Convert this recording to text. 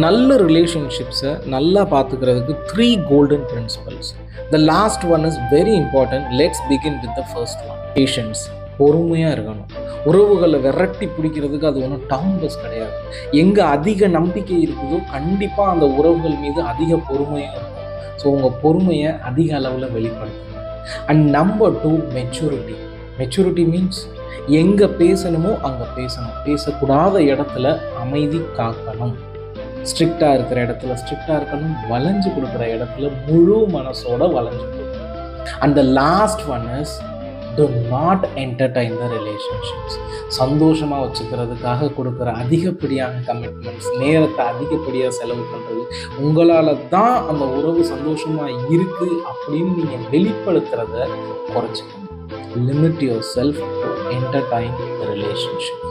நல்ல ரிலேஷன்ஷிப்ஸை நல்லா பார்த்துக்கிறதுக்கு 3 golden principles. The last one is very important. Let's begin with the first one. Patience. பொறுமையாக இருக்கணும். உறவுகளை விரட்டி பிடிக்கிறதுக்கு அது ஒன்றும் டவுன் பஸ் கிடையாது. எங்கே அதிக நம்பிக்கை இருக்குதோ கண்டிப்பாக அந்த உறவுகள் மீது அதிக பொறுமையும் இருக்கும். ஸோ உங்கள் பொறுமையை அதிக அளவில் வெளிப்படுத்துங்க. And number 2, maturity. Maturity means எங்கே பேசணுமோ அங்கே பேசணும். பேசக்கூடாத இடத்துல அமைதி காக்கணும். ஸ்ட்ரிக்டாக இருக்கிற இடத்துல ஸ்ட்ரிக்டாக இருக்கணும். வளைஞ்சு கொடுக்குற இடத்துல முழு மனசோட வளைஞ்சு கொடுக்கணும். And the last one is to not entertain the relationships. சந்தோஷமாக வச்சுக்கிறதுக்காக கொடுக்குற அதிகப்படியான கமிட்மெண்ட்ஸ், நேரத்தை அதிகப்படியாக செலவு பண்ணுறது, உங்களால் தான் அந்த உறவு சந்தோஷமாக இருக்குது அப்படின்னு நீங்கள் வெளிப்படுத்துறத குறைச்சிக்கணும். Limit yourself to entertain the relationship.